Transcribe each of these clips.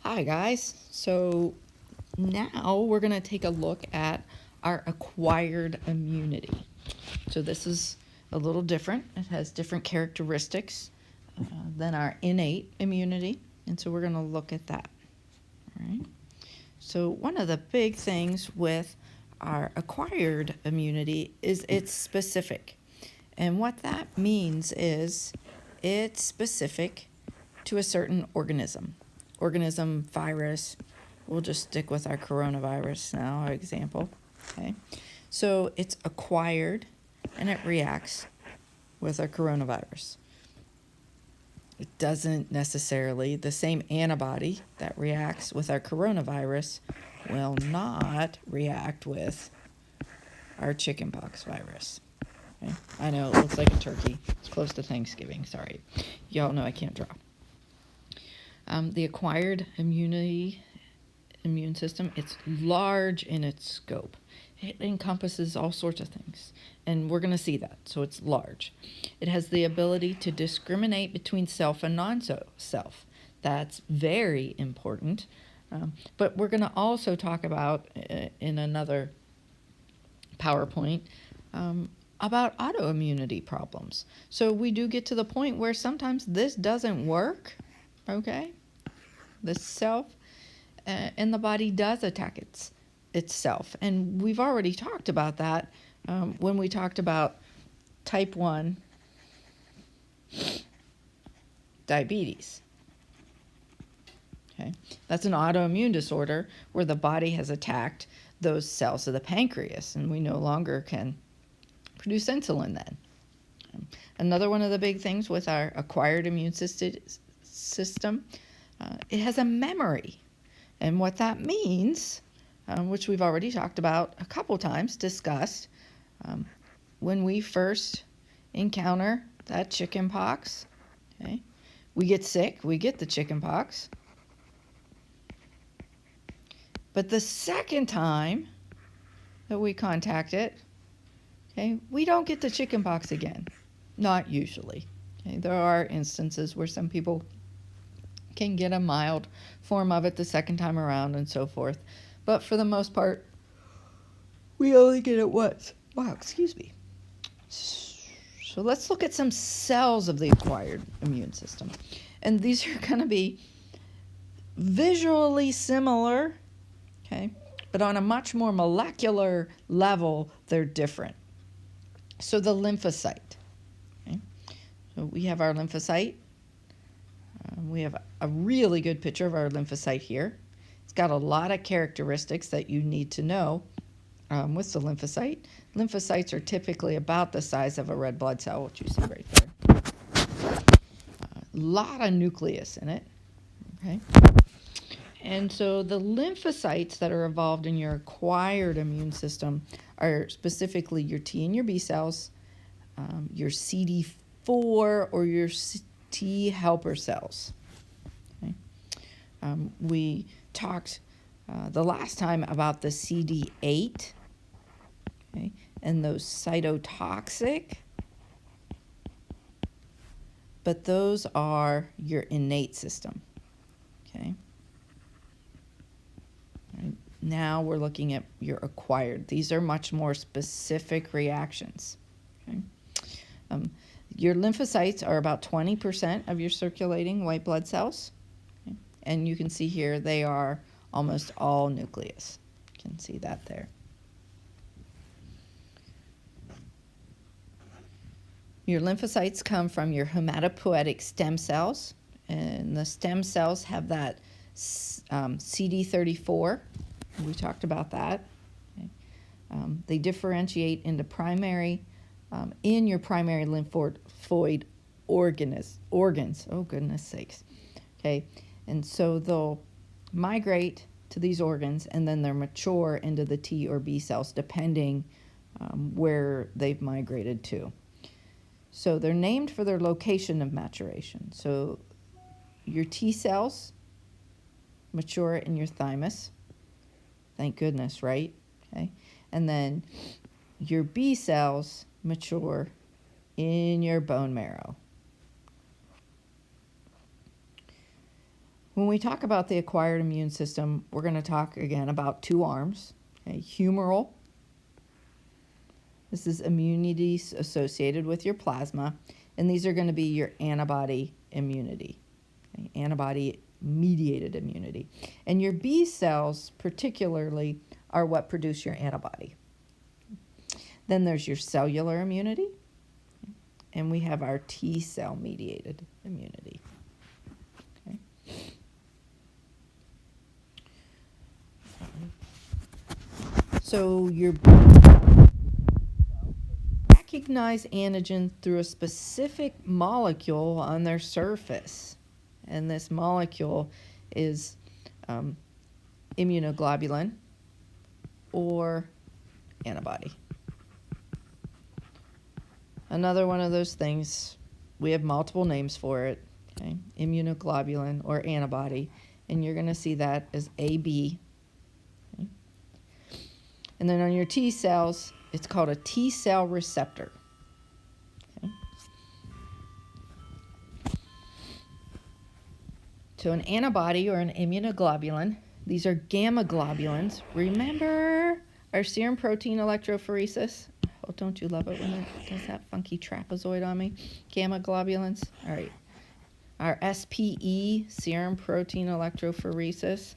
Hi guys, so now we're going to take a look at our acquired immunity. So this is a little different. It has different characteristics than our innate immunity, and so we're going to look at that. All right. So one of the big things with our acquired immunity is it's specific. And what that means is it's specific to a certain organism, virus. We'll just stick with our coronavirus now, our example. Okay. So it's acquired and it reacts with our coronavirus. It doesn't necessarily, the same antibody that reacts with our coronavirus will not react with our chickenpox virus. Okay. I know it looks like a turkey. It's close to Thanksgiving. Sorry. Y'all know I can't draw. The acquired immune system, it's large in its scope. It encompasses all sorts of things, and we're going to see that. So it's large. It has the ability to discriminate between self and non-self. That's very important. But we're going to also talk about in another PowerPoint about autoimmunity problems. So we do get to the point where sometimes this doesn't work, okay? The self and the body does attack itself. And we've already talked about that when we talked about type 1 diabetes. Okay? That's an autoimmune disorder where the body has attacked those cells of the pancreas, and we no longer can produce insulin then. Another one of the big things with our acquired immune system, it has a memory. And what that means, which we've already talked about a couple times, discussed, when we first encounter that chicken pox, okay, we get sick, we get the chicken pox. But the second time that we contact it, okay, we don't get the chicken pox again. Not usually. Okay, there are instances where some people can get a mild form of it the second time around and so forth. But for the most part, we only get it once. Wow, excuse me. So let's look at some cells of the acquired immune system. And these are going to be visually similar, okay, but on a much more molecular level, they're different. So the lymphocyte. Okay? So we have our lymphocyte. We have a really good picture of our lymphocyte here. It's got a lot of characteristics that you need to know with the lymphocyte. Lymphocytes are typically about the size of a red blood cell, which you see right there. A lot of nucleus in it. Okay. And so the lymphocytes that are involved in your acquired immune system are specifically your T and your B cells, your CD4 or your T helper cells. Okay. We talked the last time about the CD8, okay, and those cytotoxic, but those are your innate system. Okay. Right. Now we're looking at your acquired. These are much more specific reactions. Okay. Your lymphocytes are about 20% of your circulating white blood cells. Okay. And you can see here they are almost all nucleus. You can see that there. Your lymphocytes come from your hematopoietic stem cells, and the stem cells have that CD34. We talked about that. Okay. They differentiate into primary, in your primary lymphoid organs. Oh, goodness sakes. Okay, and so they'll migrate to these organs, and then they're mature into the T or B cells, depending where they've migrated to. So they're named for their location of maturation. So your T cells mature in your thymus. Thank goodness, right? Okay. And then your B cells mature in your bone marrow. When we talk about the acquired immune system, we're going to talk again about two arms. Okay, humoral. This is immunity associated with your plasma, and these are going to be your antibody immunity, okay, antibody-mediated immunity. And your B cells, particularly, are what produce your antibody. Then there's your cellular immunity, and we have our T cell mediated immunity. Okay. So your recognize antigen through a specific molecule on their surface, and this molecule is immunoglobulin or antibody. Another one of those things, we have multiple names for it, okay? Immunoglobulin or antibody, and you're going to see that as AB. Okay? And then on your T cells, it's called a T cell receptor. Okay? So an antibody or an immunoglobulin, these are gamma globulins. Remember our serum protein electrophoresis? Oh, don't you love it when it does that funky trapezoid on me? Gamma globulins. All right. Our SPE, serum protein electrophoresis.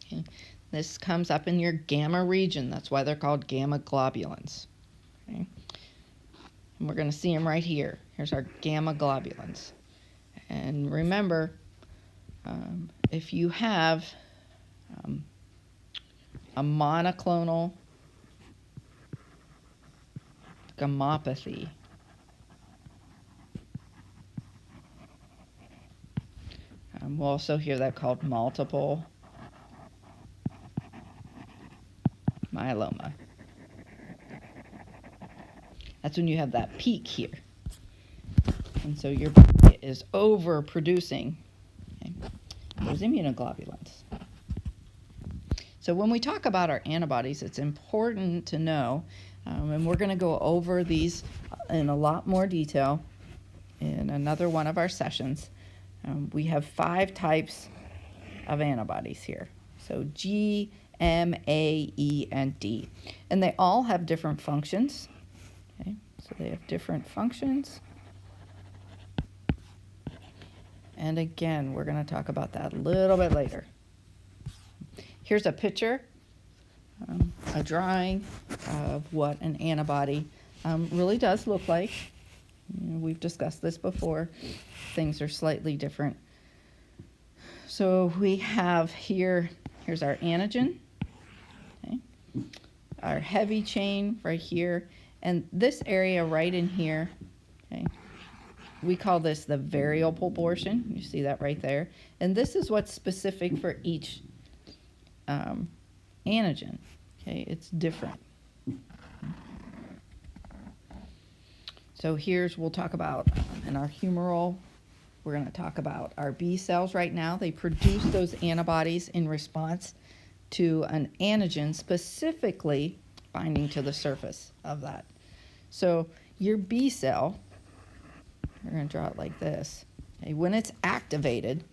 Okay. This comes up in your gamma region. That's why they're called gamma globulins. Okay. And we're going to see them right here. Here's our gamma globulins. And remember, if you have a monoclonal gammopathy, we'll also hear that called multiple myeloma. That's when you have that peak here. And so your body is overproducing, okay, those immunoglobulins. So when we talk about our antibodies, it's important to know, and we're going to go over these in a lot more detail in another one of our sessions. We have 5 types of antibodies here. So G, M, A, E, and D. And they all have different functions. Okay, so they have different functions. And again, we're going to talk about that a little bit later. Here's a picture, a drawing of what an antibody really does look like. You know, we've discussed this before. Things are slightly different. So we have here's our antigen, okay, our heavy chain right here, and this area right in here, okay, we call this the variable portion. You see that right there. And this is what's specific for each antigen. Okay, it's different. So we'll talk about in our humoral, we're going to talk about our B cells right now. They produce those antibodies in response to an antigen specifically binding to the surface of that. So your B cell, we're going to draw it like this. Okay, when it's activated,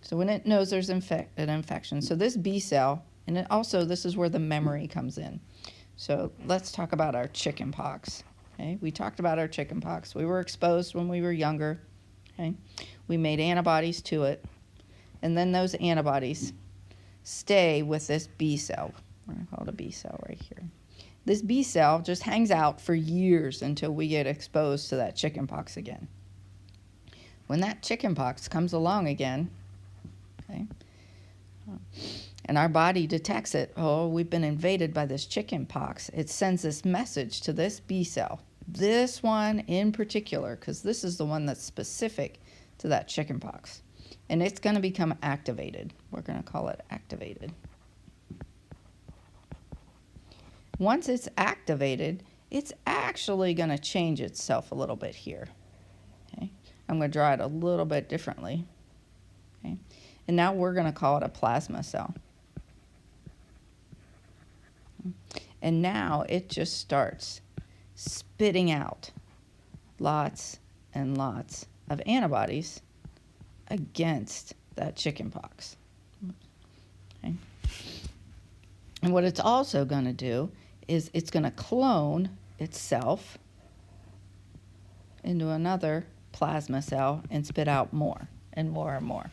so when it knows there's an infection, so this B cell, and this is where the memory comes in. So let's talk about our chicken pox. Okay, we talked about our chicken pox. We were exposed when we were younger. Okay, we made antibodies to it, and then those antibodies stay with this B cell. We're going to call it a B cell right here. This B cell just hangs out for years until we get exposed to that chicken pox again. When that chicken pox comes along again, okay, and our body detects it, oh, we've been invaded by this chicken pox, it sends this message to this B cell, this one in particular, because this is the one that's specific to that chicken pox. And it's going to become activated. We're going to call it activated. Once it's activated, it's actually going to change itself a little bit here. Okay? I'm going to draw it a little bit differently. Okay? And now we're going to call it a plasma cell. And now it just starts spitting out lots and lots of antibodies against that chickenpox. Okay. And what it's also going to do is it's going to clone itself into another plasma cell and spit out more and more and more.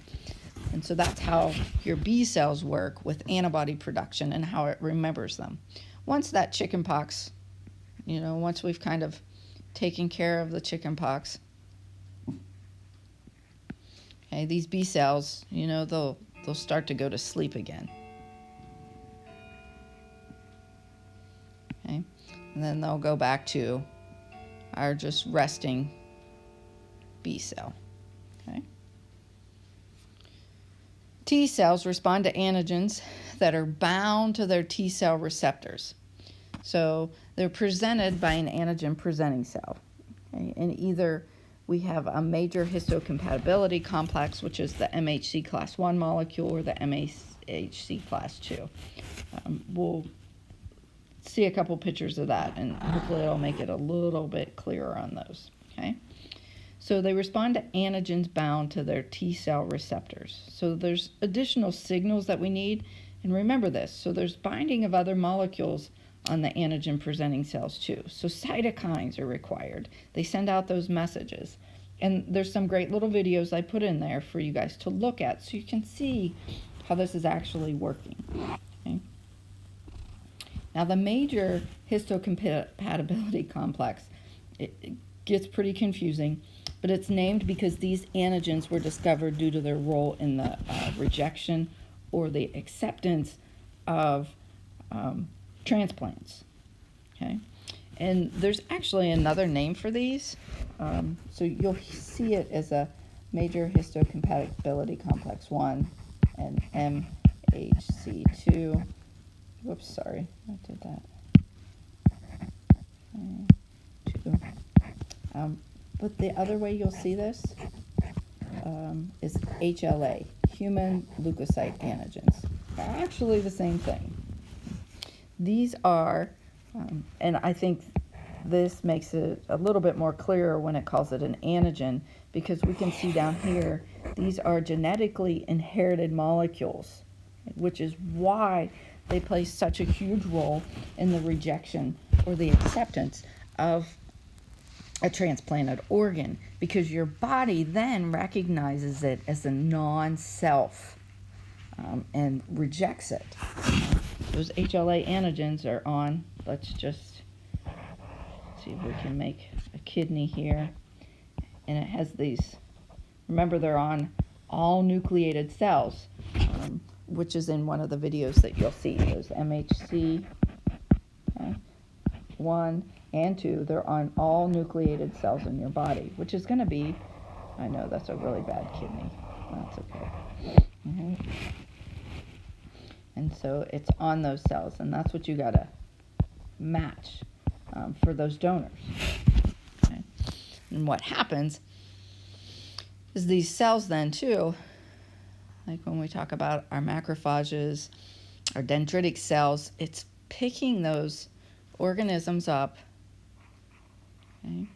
And so that's how your B cells work with antibody production and how it remembers them. Once that chickenpox, once we've kind of taken care of the chickenpox, okay, these B cells, they'll start to go to sleep again. Okay, and then they'll go back to our just resting B cell. Okay. T cells respond to antigens that are bound to their T cell receptors. So they're presented by an antigen presenting cell. Okay? And either we have a major histocompatibility complex, which is the MHC class 1 molecule, or the MHC class 2. We'll see a couple pictures of that, and hopefully it'll make it a little bit clearer on those. Okay. So they respond to antigens bound to their T cell receptors. So there's additional signals that we need. And remember this, so there's binding of other molecules on the antigen presenting cells too. So cytokines are required. They send out those messages. And there's some great little videos I put in there for you guys to look at so you can see how this is actually working. Okay. Now the major histocompatibility complex, it gets pretty confusing, but it's named because these antigens were discovered due to their role in the rejection or the acceptance of transplants. Okay, and there's actually another name for these. So you'll see it as a major histocompatibility complex 1 and MHC2. Whoops, sorry, I did that. 2. But the other way you'll see this is HLA, human leukocyte antigens. They're actually the same thing. These are, and I think this makes it a little bit more clear when it calls it an antigen, because we can see down here, these are genetically inherited molecules, which is why they play such a huge role in the rejection or the acceptance of a transplanted organ, because your body then recognizes it as a non-self and rejects it. Those HLA antigens are on, let's just see if we can make a kidney here, and it has these, remember they're on all nucleated cells, which is in one of the videos that you'll see. Those MHC 1 and 2, they're on all nucleated cells in your body, which is going to be, I know that's a really bad kidney, that's okay. Right. And so it's on those cells, and that's what you got to match for those donors. Okay. And what happens is these cells then too, like when we talk about our macrophages, our dendritic cells, it's picking those organisms up, okay?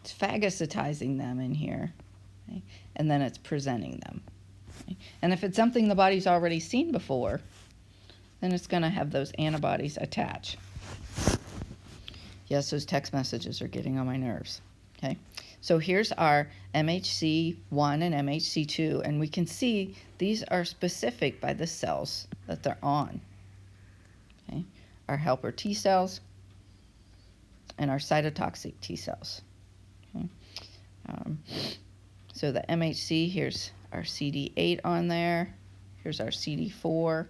It's phagocytizing them in here, okay? And then it's presenting them. Okay? And if it's something the body's already seen before, then it's going to have those antibodies attach. Yes, those text messages are getting on my nerves. Okay, so here's our MHC1 and MHC2, and we can see these are specific by the cells that they're on. Okay, our helper T cells and our cytotoxic T cells. Okay. So the MHC, here's our CD8 on there. Here's our CD4.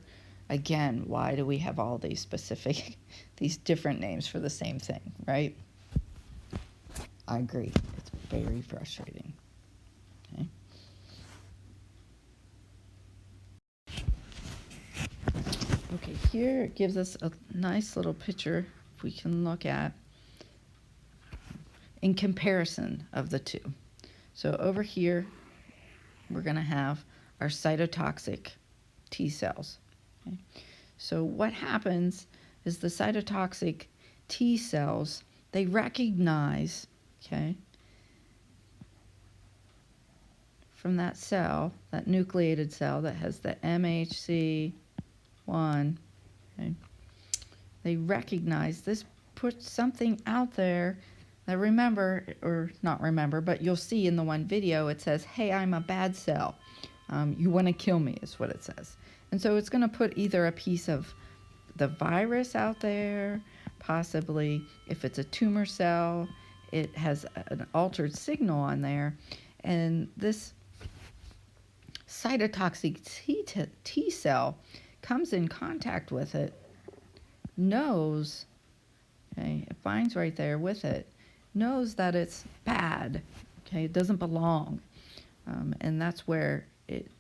Again, why do we have all these specific, these different names for the same thing, right? I agree. It's very frustrating. Okay. Okay, here it gives us a nice little picture we can look at in comparison of the two. So over here, we're going to have our cytotoxic T cells. Okay. So what happens is the cytotoxic T cells, they recognize, okay, from that cell, that nucleated cell that has the MHC1, okay, they recognize this, puts something out there that remember, or not remember, but you'll see in the one video, it says, hey, I'm a bad cell. You want to kill me is what it says. And so it's going to put either a piece of the virus out there, possibly if it's a tumor cell, it has an altered signal on there. And this cytotoxic T cell comes in contact with it, knows, okay, it finds right there with it, knows that it's bad, okay, it doesn't belong. And that's where it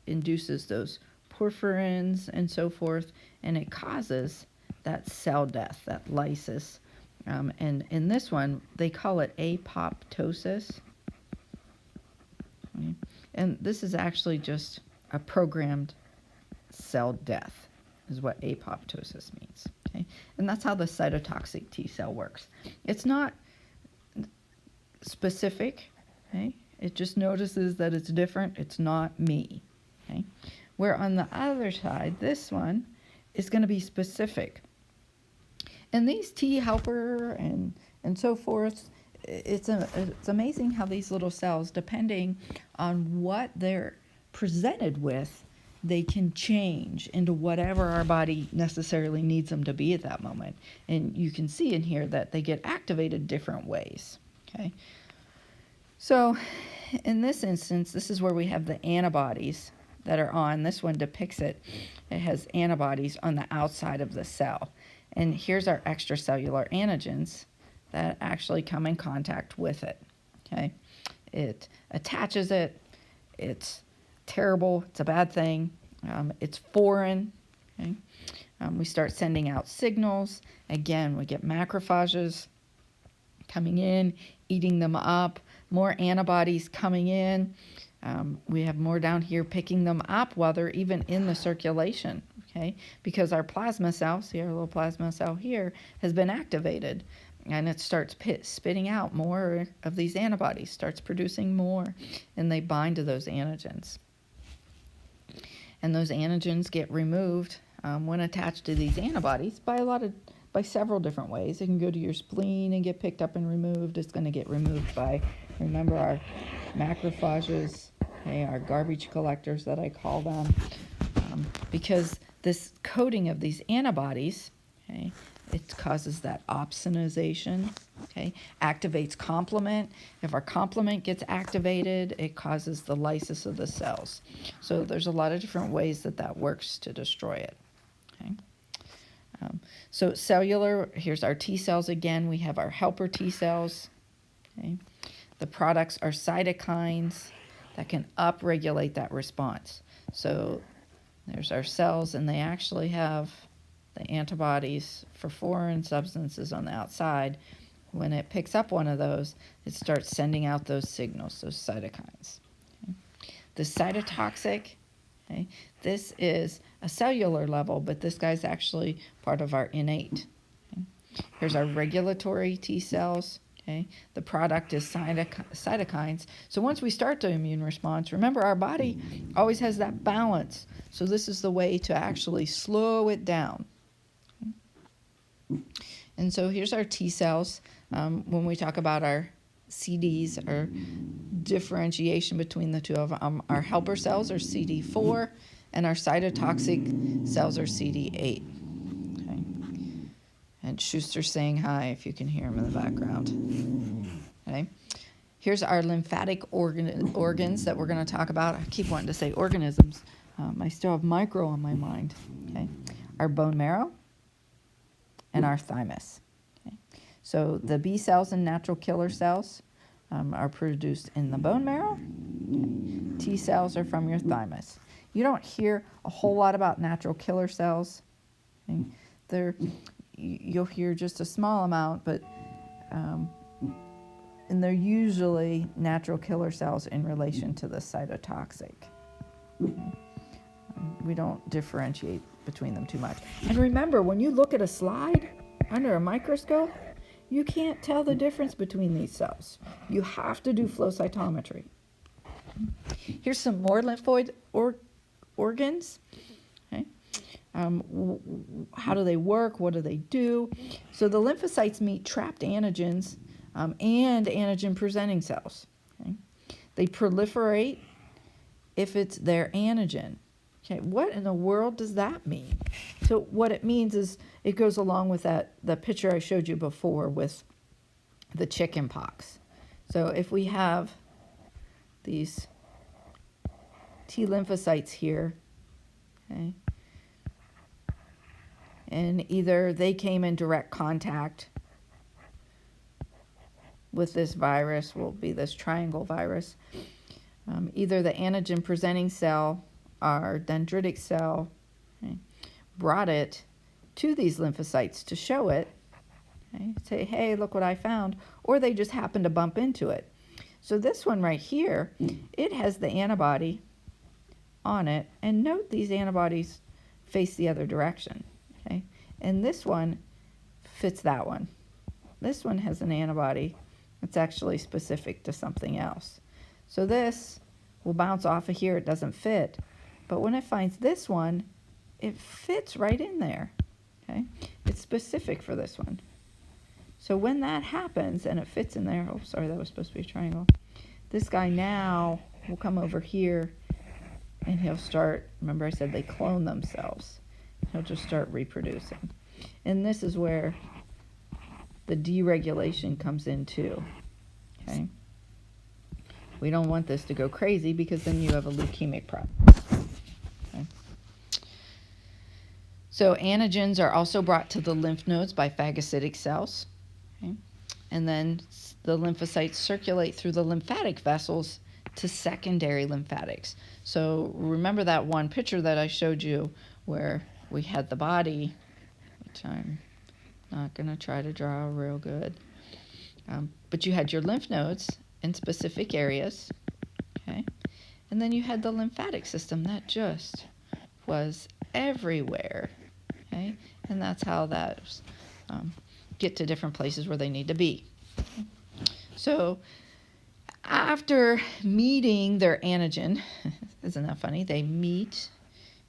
induces those porphyrins and so forth, and it causes that cell death, that lysis. And in this one, they call it apoptosis. Okay. And this is actually just a programmed cell death, is what apoptosis means. Okay. And that's how the cytotoxic T cell works. It's not specific, okay? It just notices that it's different. It's not me, okay? Where on the other side, this one is going to be specific. And these T helper and so forth, it's amazing how these little cells, depending on what they're presented with, they can change into whatever our body necessarily needs them to be at that moment. And you can see in here that they get activated different ways, okay? So in this instance, this is where we have the antibodies that are on. This one depicts it. It has antibodies on the outside of the cell. And here's our extracellular antigens that actually come in contact with it, okay? It attaches it. It's terrible. It's a bad thing. It's foreign, okay? We start sending out signals. Again, we get macrophages coming in, eating them up, more antibodies coming in. We have more down here picking them up while they're even in the circulation, okay? Because our plasma cell, see our little plasma cell here, has been activated, and it starts spitting out more of these antibodies, starts producing more, and they bind to those antigens. And those antigens get removed when attached to these antibodies by several different ways. It can go to your spleen and get picked up and removed. It's going to get removed by, remember, our macrophages, okay, our garbage collectors that I call them, because this coating of these antibodies, okay, it causes that opsonization, okay, activates complement. If our complement gets activated, it causes the lysis of the cells. So there's a lot of different ways that works to destroy it, okay. So cellular, here's our T cells again. We have our helper T cells, okay. The products are cytokines that can upregulate that response. So there's our cells, and they actually have the antibodies for foreign substances on the outside. When it picks up one of those, it starts sending out those signals, those cytokines. Okay. The cytotoxic, okay, this is a cellular level, but this guy's actually part of our innate. Okay. Here's our regulatory T cells. Okay. The product is cytokines. So once we start the immune response, remember our body always has that balance. So this is the way to actually slow it down. Okay. And so here's our T cells. When we talk about our CDs, or differentiation between the two of them, our helper cells are CD4, and our cytotoxic cells are CD8. Okay. And Schuster's saying hi if you can hear him in the background. Okay. Here's our lymphatic organs that we're going to talk about. I keep wanting to say organisms. I still have micro on my mind. Okay. Our bone marrow and our thymus. Okay. So the B cells and natural killer cells are produced in the bone marrow. Okay. T cells are from your thymus. You don't hear a whole lot about natural killer cells. Okay. You'll hear just a small amount, but and they're usually natural killer cells in relation to the cytotoxic. Okay. We don't differentiate between them too much. And remember, when you look at a slide under a microscope, you can't tell the difference between these cells. You have to do flow cytometry. Here's some more lymphoid organs. Okay. How do they work? What do they do? So the lymphocytes meet trapped antigens and antigen-presenting cells. Okay. They proliferate if it's their antigen. Okay, what in the world does that mean? So what it means is it goes along with the picture I showed you before with the chicken pox. So if we have these T lymphocytes here, okay, and either they came in direct contact with this virus, will be this triangle virus, either the antigen presenting cell, our dendritic cell, okay, brought it to these lymphocytes to show it, okay, say, hey, look what I found, or they just happen to bump into it. So this one right here, it has the antibody on it, and note these antibodies face the other direction, okay, and this one fits that one. This one has an antibody that's actually specific to something else. So this will bounce off of here, it doesn't fit, but when it finds this one, it fits right in there, okay? It's specific for this one. So when that happens and it fits in there, oh, sorry, that was supposed to be a triangle. This guy now will come over here and he'll start, remember I said they clone themselves. He'll just start reproducing. And this is where the deregulation comes in too, okay? We don't want this to go crazy because then you have a leukemic process. Okay. So antigens are also brought to the lymph nodes by phagocytic cells. Okay. And then the lymphocytes circulate through the lymphatic vessels to secondary lymphatics. So remember that one picture that I showed you where we had the body, which I'm not going to try to draw real good. But you had your lymph nodes in specific areas, okay? And then you had the lymphatic system that just was everywhere, okay? And that's how that get to different places where they need to be. Okay? So after meeting their antigen, isn't that funny? They meet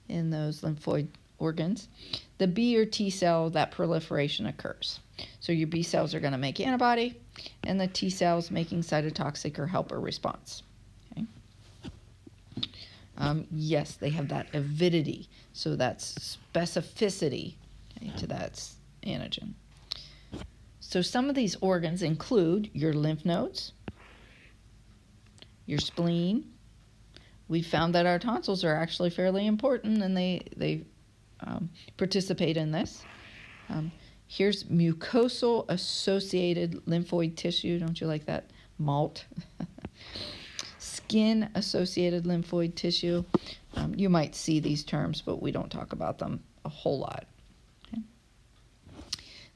in those lymphoid organs. The B or T cell, that proliferation occurs. So your B cells are going to make antibody, and the T cells making cytotoxic or helper response. Okay. Yes, they have that avidity, so that's specificity, okay, to that antigen. So some of these organs include your lymph nodes, your spleen. We found that our tonsils are actually fairly important, and they participate in this. Here's mucosal associated lymphoid tissue. Don't you like that? MALT. Skin associated lymphoid tissue. You might see these terms, but we don't talk about them a whole lot. Okay.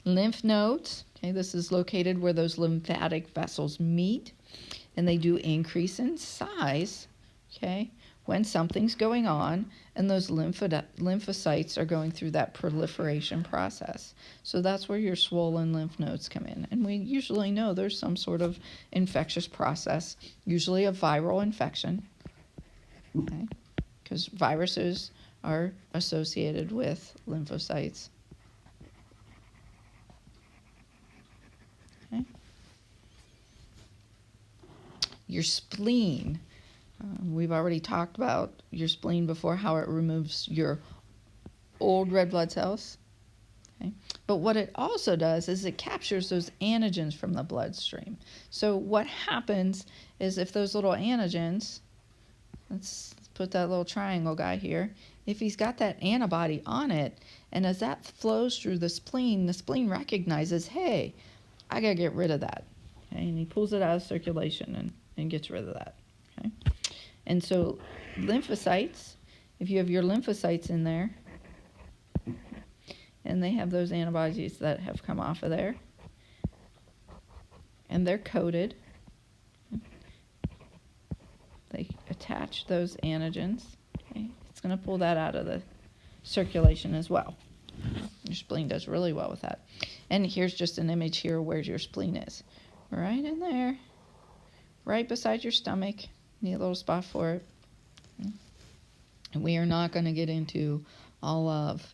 Lymph nodes. Okay, this is located where those lymphatic vessels meet, and they do increase in size, okay, when something's going on and those lymphocytes are going through that proliferation process. So that's where your swollen lymph nodes come in. And we usually know there's some sort of infectious process, usually a viral infection, okay, because viruses are associated with lymphocytes. Okay. Your spleen. We've already talked about your spleen before, how it removes your old red blood cells. Okay? But what it also does is it captures those antigens from the bloodstream. So what happens is if those little antigens, let's put that little triangle guy here, if he's got that antibody on it, and as that flows through the spleen recognizes, hey, I got to get rid of that. Okay? And he pulls it out of circulation and gets rid of that. Okay? And so lymphocytes, if you have your lymphocytes in there, and they have those antibodies that have come off of there, and they're coated, they attach those antigens, okay? It's going to pull that out of the circulation as well. Your spleen does really well with that. And here's just an image here where your spleen is. Right in there, right beside your stomach. neat little spot for it. And we are not going to get into all of,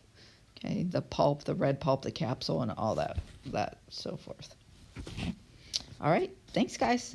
okay, the pulp, the red pulp, the capsule, and all that so forth. Okay. All right. Thanks, guys.